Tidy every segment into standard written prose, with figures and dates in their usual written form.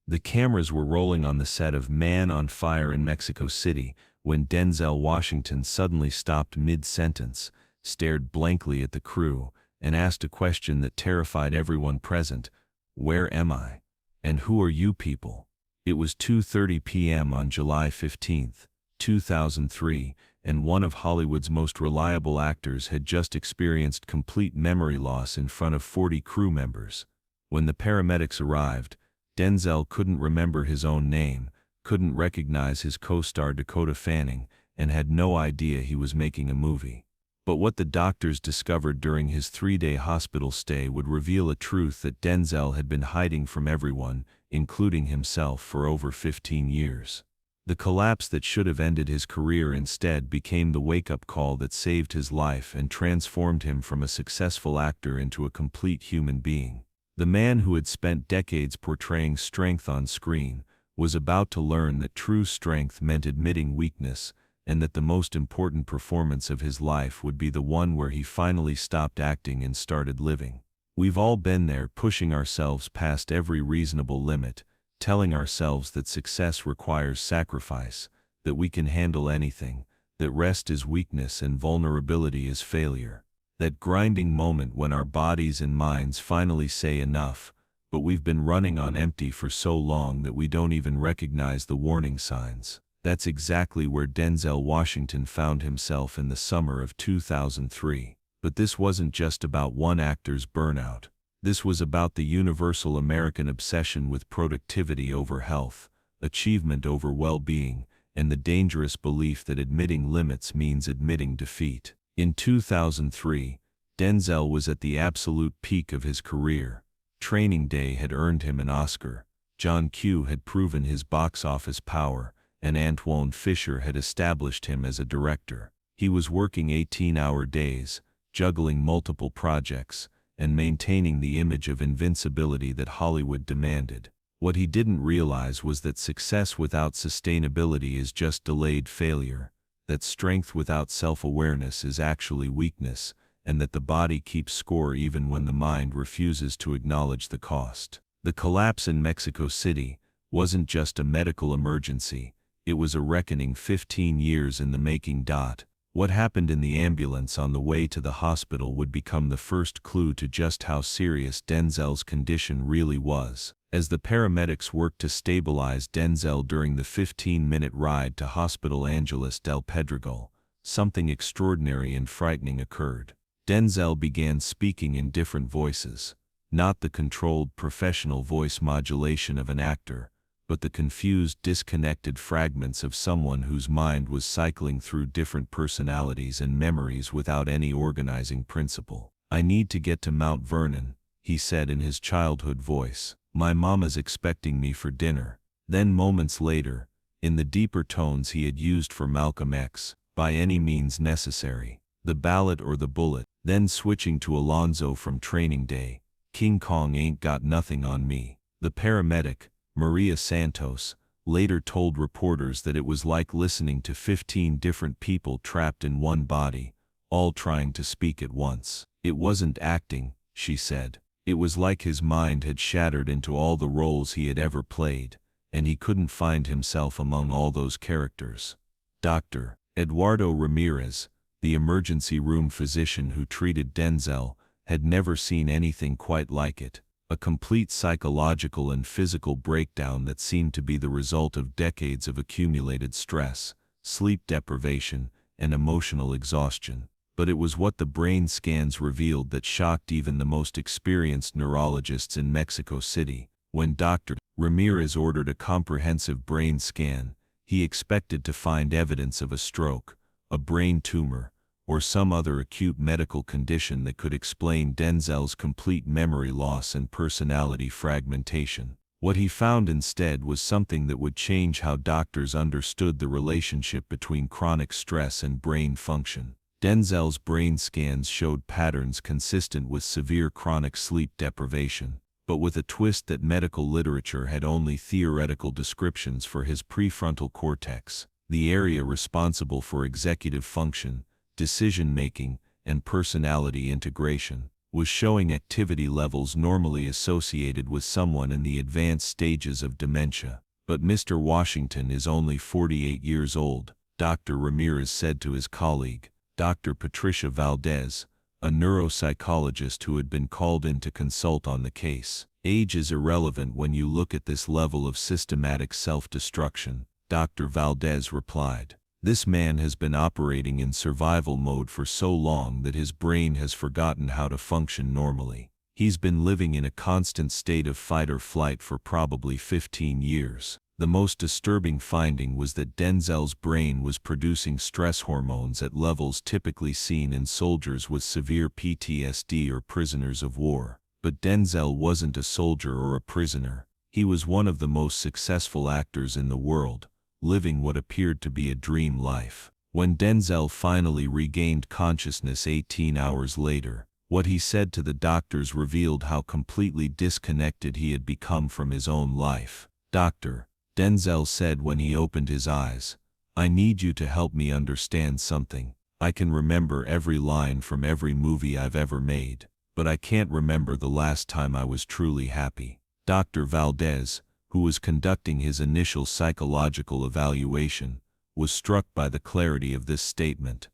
The cameras were rolling on the set of Man on Fire in Mexico City when Denzel Washington suddenly stopped mid-sentence, stared blankly at the crew, and asked a question that terrified everyone present: "Where am I? And who are you people?" It was 2:30 p.m. on July 15, 2003, and one of Hollywood's most reliable actors had just experienced complete memory loss in front of 40 crew members. When the paramedics arrived, Denzel couldn't remember his own name, couldn't recognize his co-star Dakota Fanning, and had no idea he was making a movie. But what the doctors discovered during his 3-day hospital stay would reveal a truth that Denzel had been hiding from everyone, including himself, for over 15 years. The collapse that should have ended his career instead became the wake-up call that saved his life and transformed him from a successful actor into a complete human being. The man who had spent decades portraying strength on screen was about to learn that true strength meant admitting weakness, and that the most important performance of his life would be the one where he finally stopped acting and started living. We've all been there, pushing ourselves past every reasonable limit, telling ourselves that success requires sacrifice, that we can handle anything, that rest is weakness and vulnerability is failure. That grinding moment when our bodies and minds finally say enough, but we've been running on empty for so long that we don't even recognize the warning signs. That's exactly where Denzel Washington found himself in the summer of 2003. But this wasn't just about one actor's burnout. This was about the universal American obsession with productivity over health, achievement over well-being, and the dangerous belief that admitting limits means admitting defeat. In 2003, Denzel was at the absolute peak of his career. Training Day had earned him an Oscar, John Q had proven his box office power, and Antwone Fisher had established him as a director. He was working 18-hour days, juggling multiple projects, and maintaining the image of invincibility that Hollywood demanded. What he didn't realize was that success without sustainability is just delayed failure, that strength without self-awareness is actually weakness, and that the body keeps score even when the mind refuses to acknowledge the cost. The collapse in Mexico City wasn't just a medical emergency, it was a reckoning 15 years in the making. What happened in the ambulance on the way to the hospital would become the first clue to just how serious Denzel's condition really was. As the paramedics worked to stabilize Denzel during the 15-minute ride to Hospital Angeles del Pedregal, something extraordinary and frightening occurred. Denzel began speaking in different voices, not the controlled professional voice modulation of an actor, but the confused, disconnected fragments of someone whose mind was cycling through different personalities and memories without any organizing principle. "I need to get to Mount Vernon," he said in his childhood voice. "My mama's expecting me for dinner." Then moments later, in the deeper tones he had used for Malcolm X, "By any means necessary. The ballot or the bullet." Then switching to Alonzo from Training Day, "King Kong ain't got nothing on me." The paramedic, Maria Santos, later told reporters that it was like listening to 15 different people trapped in one body, all trying to speak at once. "It wasn't acting," she said. "It was like his mind had shattered into all the roles he had ever played, and he couldn't find himself among all those characters." Dr. Eduardo Ramirez, the emergency room physician who treated Denzel, had never seen anything quite like it. A complete psychological and physical breakdown that seemed to be the result of decades of accumulated stress, sleep deprivation, and emotional exhaustion. But it was what the brain scans revealed that shocked even the most experienced neurologists in Mexico City. When Dr. Ramirez ordered a comprehensive brain scan, he expected to find evidence of a stroke, a brain tumor, or some other acute medical condition that could explain Denzel's complete memory loss and personality fragmentation. What he found instead was something that would change how doctors understood the relationship between chronic stress and brain function. Denzel's brain scans showed patterns consistent with severe chronic sleep deprivation, but with a twist that medical literature had only theoretical descriptions for his prefrontal cortex, the area responsible for executive function, decision-making, and personality integration. was showing activity levels normally associated with someone in the advanced stages of dementia. But Mr. Washington is only 48 years old, Dr. Ramirez said to his colleague, Dr. Patricia Valdez, a neuropsychologist who had been called in to consult on the case. Age is irrelevant when you look at this level of systematic self-destruction, Dr. Valdez replied. This man has been operating in survival mode for so long that his brain has forgotten how to function normally. He's been living in a constant state of fight or flight for probably 15 years. The most disturbing finding was that Denzel's brain was producing stress hormones at levels typically seen in soldiers with severe PTSD or prisoners of war. But Denzel wasn't a soldier or a prisoner. He was one of the most successful actors in the world, living what appeared to be a dream life. When Denzel finally regained consciousness 18 hours later, what he said to the doctors revealed how completely disconnected he had become from his own life. Doctor, Denzel said when he opened his eyes, I need you to help me understand something. I can remember every line from every movie I've ever made, but I can't remember the last time I was truly happy. Dr. Valdez, who was conducting his initial psychological evaluation, was struck by the clarity of this statement.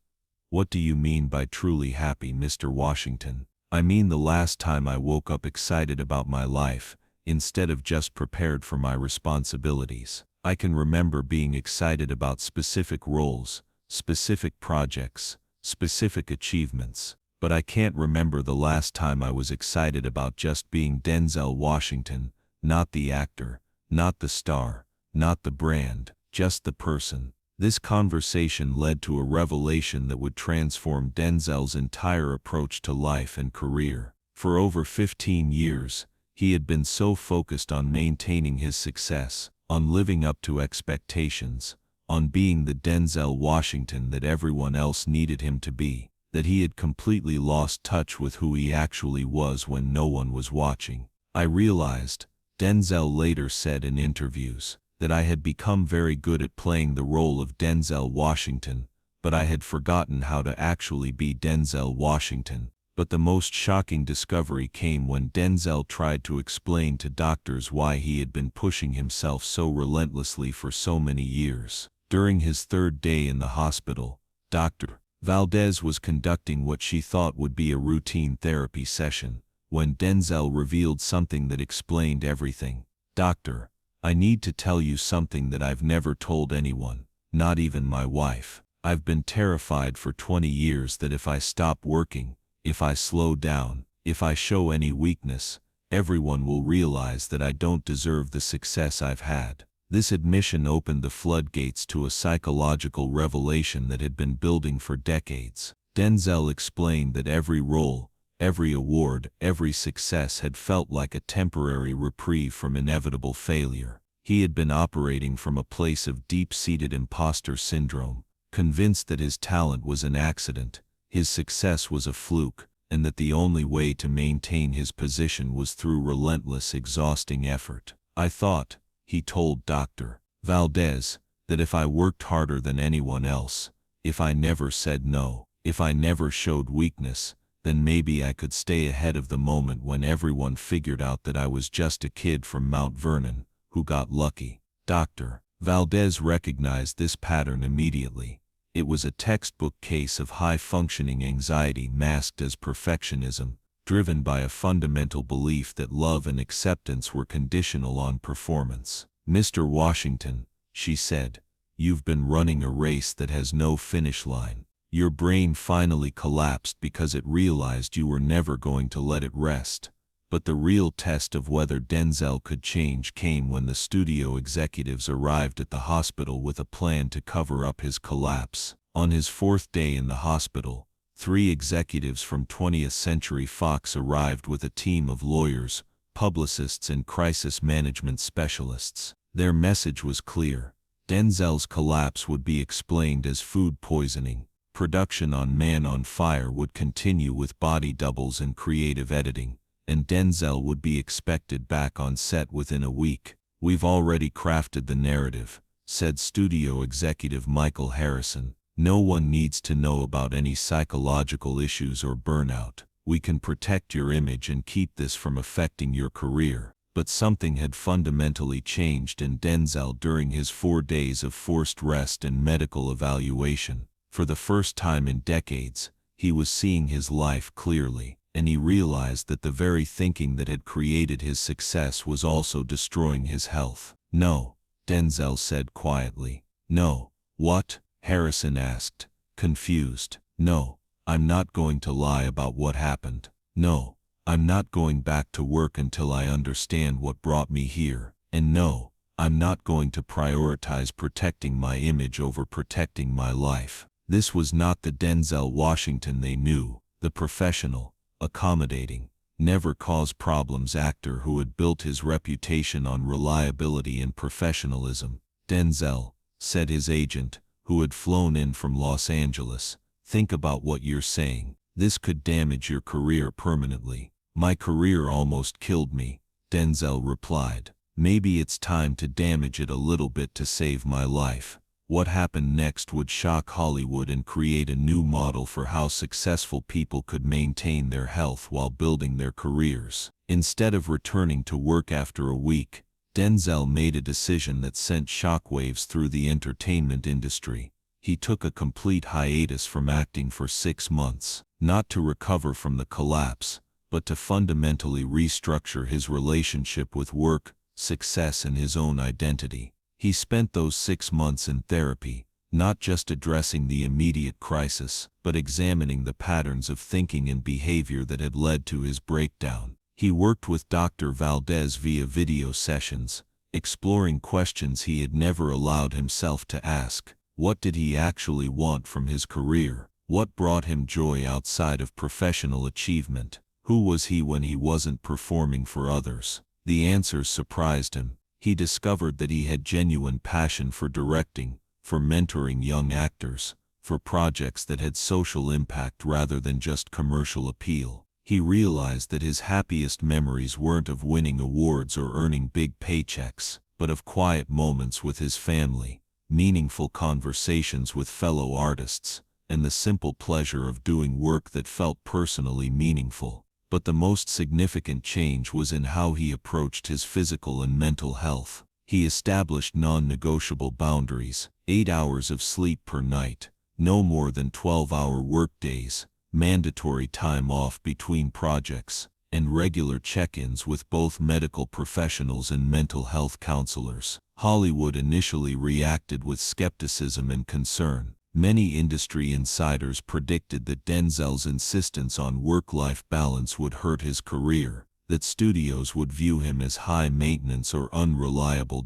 What do you mean by truly happy, Mr. Washington? I mean the last time I woke up excited about my life, instead of just prepared for my responsibilities. I can remember being excited about specific roles, specific projects, specific achievements, but I can't remember the last time I was excited about just being Denzel Washington, not the actor, not the star, not the brand, just the person. This conversation led to a revelation that would transform Denzel's entire approach to life and career. For over 15 years, he had been so focused on maintaining his success, on living up to expectations, on being the Denzel Washington that everyone else needed him to be, that he had completely lost touch with who he actually was when no one was watching. I realized, Denzel later said in interviews, that I had become very good at playing the role of Denzel Washington, but I had forgotten how to actually be Denzel Washington. But the most shocking discovery came when Denzel tried to explain to doctors why he had been pushing himself so relentlessly for so many years. During his third day in the hospital, Dr. Valdez was conducting what she thought would be a routine therapy session, when Denzel revealed something that explained everything. Doctor, I need to tell you something that I've never told anyone, not even my wife. I've been terrified for 20 years that if I stop working, if I slow down, if I show any weakness, everyone will realize that I don't deserve the success I've had. This admission opened the floodgates to a psychological revelation that had been building for decades. Denzel explained that every role, every award, every success had felt like a temporary reprieve from inevitable failure. He had been operating from a place of deep-seated imposter syndrome, convinced that his talent was an accident, his success was a fluke, and that the only way to maintain his position was through relentless, exhausting effort. I thought, he told Dr. Valdez, that if I worked harder than anyone else, if I never said no, if I never showed weakness, then maybe I could stay ahead of the moment when everyone figured out that I was just a kid from Mount Vernon, who got lucky. Dr. Valdez recognized this pattern immediately. It was a textbook case of high-functioning anxiety masked as perfectionism, driven by a fundamental belief that love and acceptance were conditional on performance. Mr. Washington, she said, you've been running a race that has no finish line. Your brain finally collapsed because it realized you were never going to let it rest. But the real test of whether Denzel could change came when the studio executives arrived at the hospital with a plan to cover up his collapse. On his fourth day in the hospital, 3 executives from 20th Century Fox arrived with a team of lawyers, publicists, and crisis management specialists. Their message was clear. Denzel's collapse would be explained as food poisoning. Production on Man on Fire would continue with body doubles and creative editing, and Denzel would be expected back on set within a week. We've already crafted the narrative, said studio executive Michael Harrison. No one needs to know about any psychological issues or burnout. We can protect your image and keep this from affecting your career. But something had fundamentally changed in Denzel during his 4 days of forced rest and medical evaluation. For the first time in decades, he was seeing his life clearly, and he realized that the very thinking that had created his success was also destroying his health. "No," Denzel said quietly. "No." "What?" Harrison asked, confused. "No, I'm not going to lie about what happened. No, I'm not going back to work until I understand what brought me here. And no, I'm not going to prioritize protecting my image over protecting my life." This was not the Denzel Washington they knew, the professional, accommodating, never cause problems actor who had built his reputation on reliability and professionalism. "Denzel," said his agent, who had flown in from Los Angeles, "think about what you're saying. This could damage your career permanently." "My career almost killed me," Denzel replied. "Maybe it's time to damage it a little bit to save my life." What happened next would shock Hollywood and create a new model for how successful people could maintain their health while building their careers. Instead of returning to work after a week, Denzel made a decision that sent shockwaves through the entertainment industry. He took a complete hiatus from acting for 6 months, not to recover from the collapse, but to fundamentally restructure his relationship with work, success, and his own identity. He spent those 6 months in therapy, not just addressing the immediate crisis, but examining the patterns of thinking and behavior that had led to his breakdown. He worked with Dr. Valdez via video sessions, exploring questions he had never allowed himself to ask. What did he actually want from his career? What brought him joy outside of professional achievement? Who was he when he wasn't performing for others? The answers surprised him. He discovered that he had genuine passion for directing, for mentoring young actors, for projects that had social impact rather than just commercial appeal. He realized that his happiest memories weren't of winning awards or earning big paychecks, but of quiet moments with his family, meaningful conversations with fellow artists, and the simple pleasure of doing work that felt personally meaningful. But the most significant change was in how he approached his physical and mental health. He established non-negotiable boundaries: 8 hours of sleep per night, no more than 12-hour workdays, mandatory time off between projects, and regular check-ins with both medical professionals and mental health counselors. Hollywood initially reacted with skepticism and concern. Many industry insiders predicted that Denzel's insistence on work-life balance would hurt his career, that studios would view him as high maintenance or unreliable.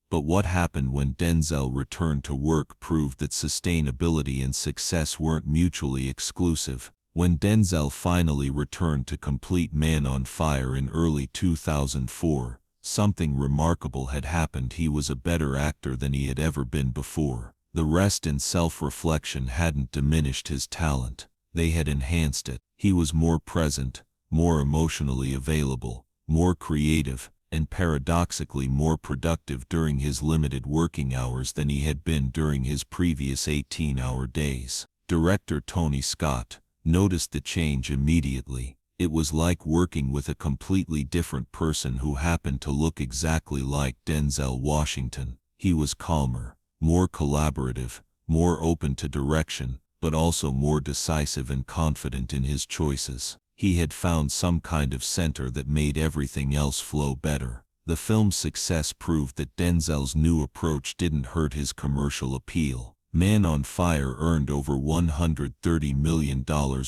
But what happened when Denzel returned to work proved that sustainability and success weren't mutually exclusive. When Denzel finally returned to complete Man on Fire in early 2004, something remarkable had happened. He was a better actor than he had ever been before. The rest and self-reflection hadn't diminished his talent, they had enhanced it. He was more present, more emotionally available, more creative, and paradoxically more productive during his limited working hours than he had been during his previous 18-hour days. Director Tony Scott noticed the change immediately. It was like working with a completely different person who happened to look exactly like Denzel Washington. He was calmer, more collaborative, more open to direction, but also more decisive and confident in his choices. He had found some kind of center that made everything else flow better. The film's success proved that Denzel's new approach didn't hurt his commercial appeal. Man on Fire earned over $130 million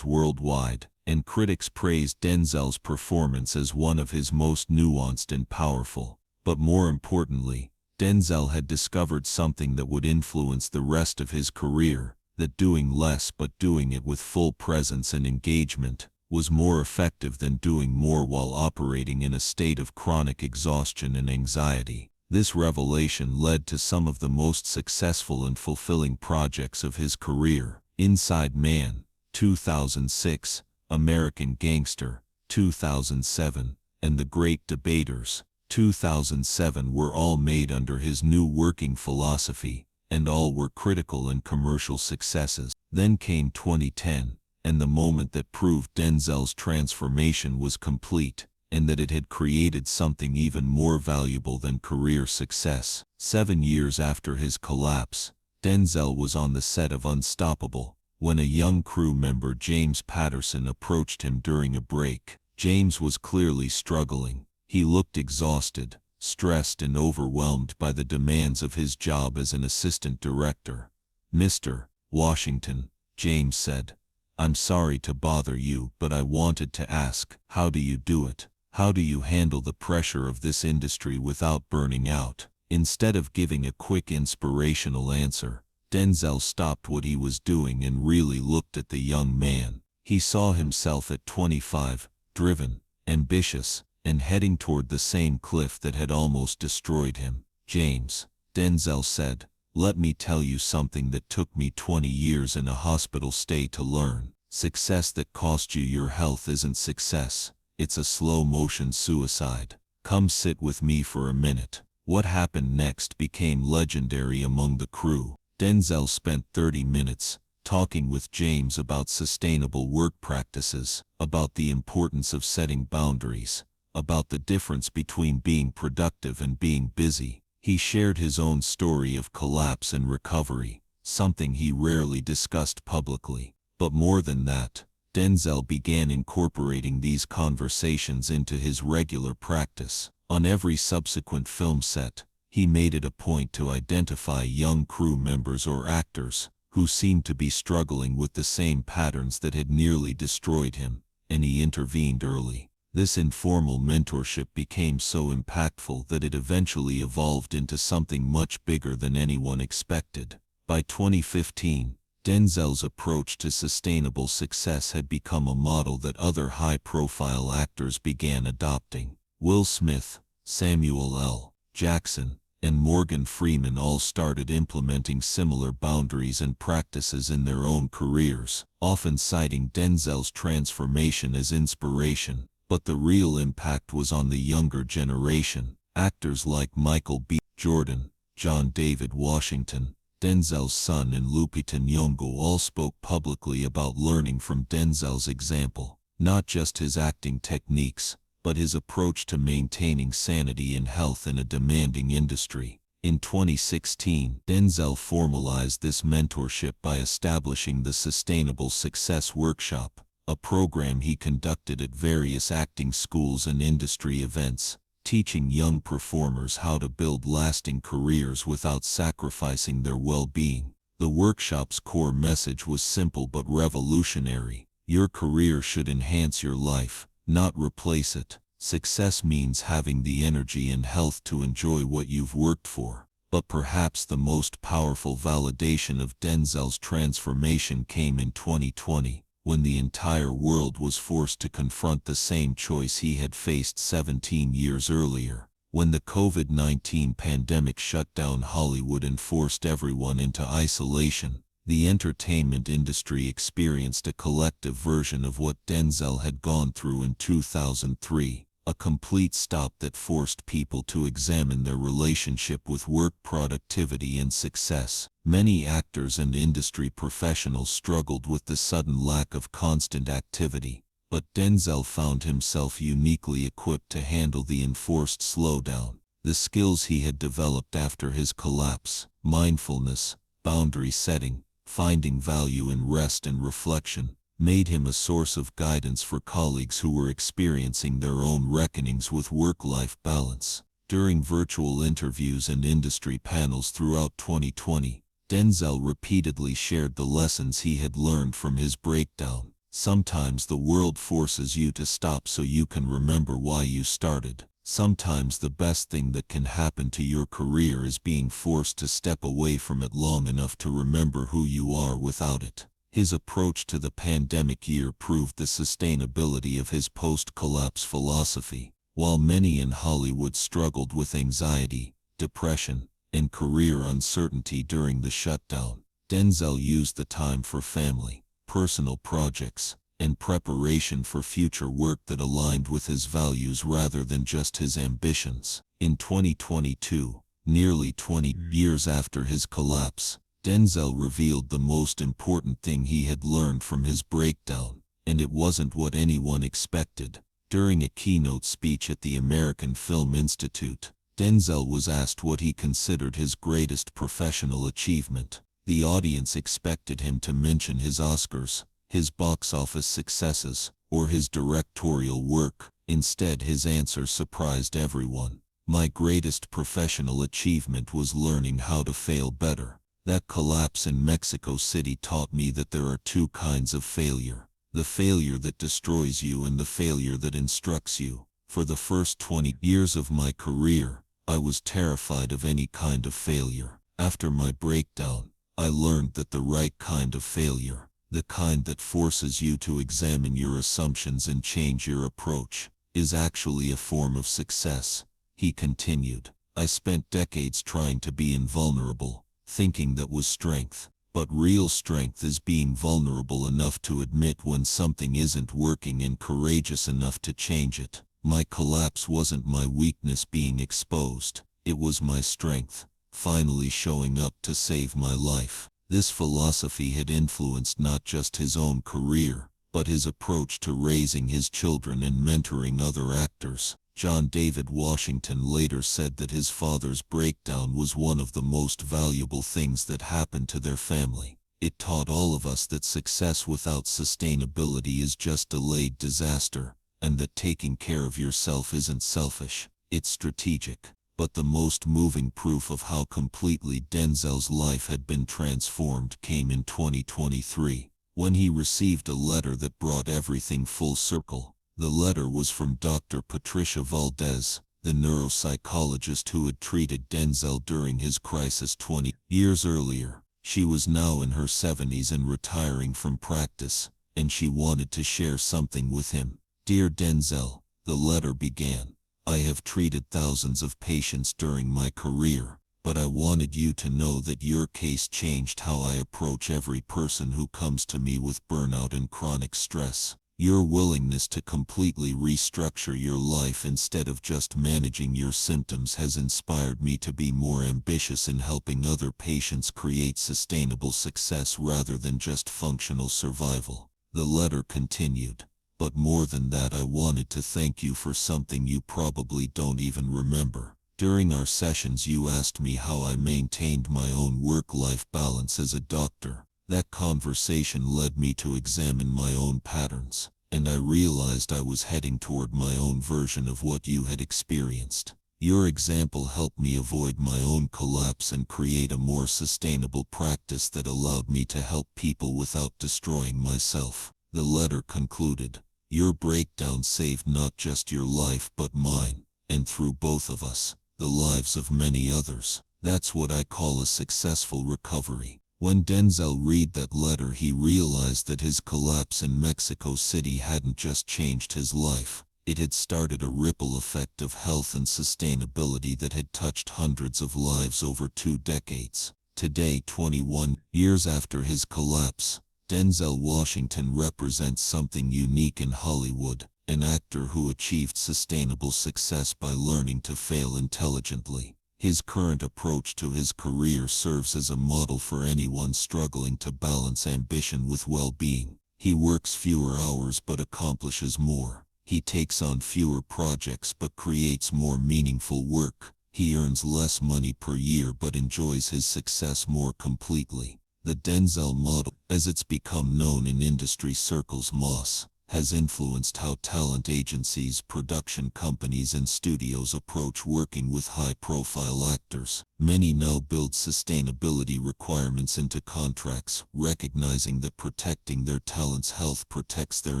worldwide, and critics praised Denzel's performance as one of his most nuanced and powerful. But more importantly, Denzel had discovered something that would influence the rest of his career, that doing less but doing it with full presence and engagement was more effective than doing more while operating in a state of chronic exhaustion and anxiety. This revelation led to some of the most successful and fulfilling projects of his career: Inside Man, 2006, American Gangster, 2007, and The Great Debaters, 2007 were all made under his new working philosophy, and all were critical and commercial successes. Then came 2010, and the moment that proved Denzel's transformation was complete, and that it had created something even more valuable than career success. 7 years after his collapse, Denzel was on the set of Unstoppable, when a young crew member, James Patterson, approached him during a break. James was clearly struggling. He looked exhausted, stressed and overwhelmed by the demands of his job as an assistant director. "Mr. Washington," James said, "I'm sorry to bother you, but I wanted to ask, how do you do it? How do you handle the pressure of this industry without burning out?" Instead of giving a quick inspirational answer, Denzel stopped what he was doing and really looked at the young man. He saw himself at 25, driven, ambitious, and heading toward the same cliff that had almost destroyed him. "James," Denzel said, "let me tell you something that took me 20 years in a hospital stay to learn. Success that cost you your health isn't success. It's a slow-motion suicide. Come sit with me for a minute." What happened next became legendary among the crew. Denzel spent 30 minutes talking with James about sustainable work practices, about the importance of setting boundaries, about the difference between being productive and being busy. He shared his own story of collapse and recovery, something he rarely discussed publicly. But more than that, Denzel began incorporating these conversations into his regular practice. On every subsequent film set, he made it a point to identify young crew members or actors who seemed to be struggling with the same patterns that had nearly destroyed him, and he intervened early. This informal mentorship became so impactful that it eventually evolved into something much bigger than anyone expected. By 2015, Denzel's approach to sustainable success had become a model that other high-profile actors began adopting. Will Smith, Samuel L. Jackson, and Morgan Freeman all started implementing similar boundaries and practices in their own careers, often citing Denzel's transformation as inspiration. But the real impact was on the younger generation. Actors like Michael B. Jordan, John David Washington, Denzel's son, and Lupita Nyong'o all spoke publicly about learning from Denzel's example. Not just his acting techniques, but his approach to maintaining sanity and health in a demanding industry. In 2016, Denzel formalized this mentorship by establishing the Sustainable Success Workshop, a program he conducted at various acting schools and industry events, teaching young performers how to build lasting careers without sacrificing their well-being. The workshop's core message was simple but revolutionary. Your career should enhance your life, not replace it. Success means having the energy and health to enjoy what you've worked for. But perhaps the most powerful validation of Denzel's transformation came in 2020, when the entire world was forced to confront the same choice he had faced 17 years earlier. When the COVID-19 pandemic shut down Hollywood and forced everyone into isolation, the entertainment industry experienced a collective version of what Denzel had gone through in 2003, a complete stop that forced people to examine their relationship with work, productivity, and success. Many actors and industry professionals struggled with the sudden lack of constant activity, but Denzel found himself uniquely equipped to handle the enforced slowdown. The skills he had developed after his collapse, mindfulness, boundary setting, finding value in rest and reflection, made him a source of guidance for colleagues who were experiencing their own reckonings with work-life balance. During virtual interviews and industry panels throughout 2020, Denzel repeatedly shared the lessons he had learned from his breakdown. Sometimes the world forces you to stop so you can remember why you started. Sometimes the best thing that can happen to your career is being forced to step away from it long enough to remember who you are without it. His approach to the pandemic year proved the sustainability of his post-collapse philosophy. While many in Hollywood struggled with anxiety, depression, and career uncertainty during the shutdown, Denzel used the time for family, personal projects, and preparation for future work that aligned with his values rather than just his ambitions. In 2022, nearly 20 years after his collapse, Denzel revealed the most important thing he had learned from his breakdown, and it wasn't what anyone expected. During a keynote speech at the American Film Institute, Denzel was asked what he considered his greatest professional achievement. The audience expected him to mention his Oscars, his box office successes, or his directorial work. Instead, his answer surprised everyone. "My greatest professional achievement was learning how to fail better. That collapse in Mexico City taught me that there are two kinds of failure. The failure that destroys you and the failure that instructs you. For the first 20 years of my career, I was terrified of any kind of failure. After my breakdown, I learned that the right kind of failure, the kind that forces you to examine your assumptions and change your approach, is actually a form of success." He continued, "I spent decades trying to be invulnerable, thinking that was strength. But real strength is being vulnerable enough to admit when something isn't working and courageous enough to change it. My collapse wasn't my weakness being exposed. It was my strength, finally showing up to save my life." This philosophy had influenced not just his own career, but his approach to raising his children and mentoring other actors. John David Washington later said that his father's breakdown was one of the most valuable things that happened to their family. It taught all of us that success without sustainability is just delayed disaster, and that taking care of yourself isn't selfish, it's strategic. But the most moving proof of how completely Denzel's life had been transformed came in 2023, when he received a letter that brought everything full circle. The letter was from Dr. Patricia Valdez, the neuropsychologist who had treated Denzel during his crisis 20 years earlier. She was now in her 70s and retiring from practice, and she wanted to share something with him. "Dear Denzel," the letter began, "I have treated thousands of patients during my career, but I wanted you to know that your case changed how I approach every person who comes to me with burnout and chronic stress. Your willingness to completely restructure your life instead of just managing your symptoms has inspired me to be more ambitious in helping other patients create sustainable success rather than just functional survival." The letter continued, "But more than that, I wanted to thank you for something you probably don't even remember. During our sessions you asked me how I maintained my own work-life balance as a doctor. That conversation led me to examine my own patterns, and I realized I was heading toward my own version of what you had experienced. Your example helped me avoid my own collapse and create a more sustainable practice that allowed me to help people without destroying myself." The letter concluded, "Your breakdown saved not just your life but mine, and through both of us, the lives of many others. That's what I call a successful recovery." When Denzel read that letter, he realized that his collapse in Mexico City hadn't just changed his life. It had started a ripple effect of health and sustainability that had touched hundreds of lives over 2 decades. Today, 21 years after his collapse, Denzel Washington represents something unique in Hollywood, an actor who achieved sustainable success by learning to fail intelligently. His current approach to his career serves as a model for anyone struggling to balance ambition with well-being. He works fewer hours but accomplishes more. He takes on fewer projects but creates more meaningful work. He earns less money per year but enjoys his success more completely. The Denzel model, as it's become known in industry circles, MOS, has influenced how talent agencies, production companies, and studios approach working with high-profile actors. Many now build sustainability requirements into contracts, recognizing that protecting their talent's health protects their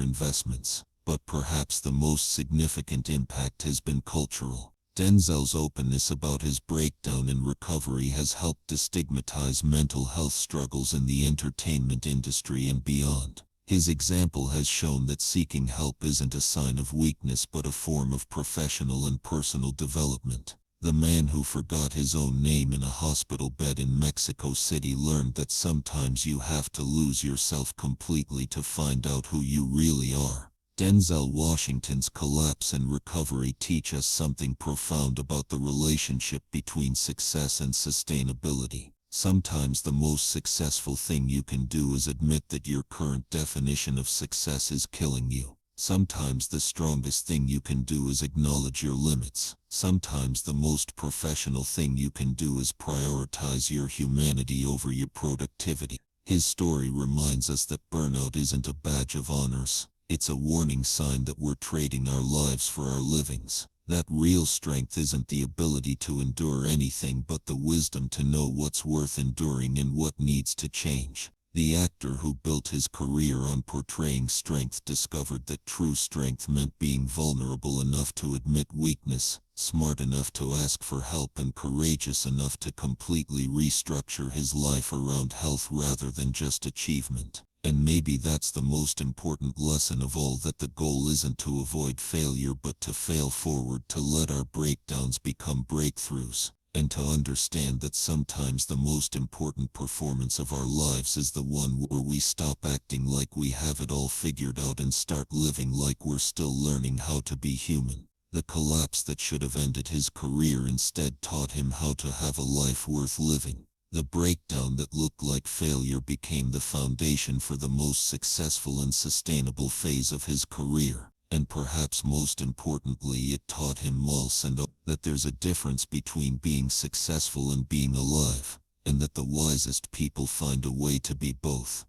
investments. But perhaps the most significant impact has been cultural. Denzel's openness about his breakdown and recovery has helped destigmatize mental health struggles in the entertainment industry and beyond. His example has shown that seeking help isn't a sign of weakness but a form of professional and personal development. The man who forgot his own name in a hospital bed in Mexico City learned that sometimes you have to lose yourself completely to find out who you really are. Denzel Washington's collapse and recovery teach us something profound about the relationship between success and sustainability. Sometimes the most successful thing you can do is admit that your current definition of success is killing you. Sometimes the strongest thing you can do is acknowledge your limits. Sometimes the most professional thing you can do is prioritize your humanity over your productivity. His story reminds us that burnout isn't a badge of honors. It's a warning sign that we're trading our lives for our livings. That real strength isn't the ability to endure anything but the wisdom to know what's worth enduring and what needs to change. The actor who built his career on portraying strength discovered that true strength meant being vulnerable enough to admit weakness, smart enough to ask for help, and courageous enough to completely restructure his life around health rather than just achievement. And maybe that's the most important lesson of all, that the goal isn't to avoid failure but to fail forward, to let our breakdowns become breakthroughs, and to understand that sometimes the most important performance of our lives is the one where we stop acting like we have it all figured out and start living like we're still learning how to be human. The collapse that should have ended his career instead taught him how to have a life worth living. The breakdown that looked like failure became the foundation for the most successful and sustainable phase of his career. And perhaps most importantly, it taught him that there's a difference between being successful and being alive, and that the wisest people find a way to be both.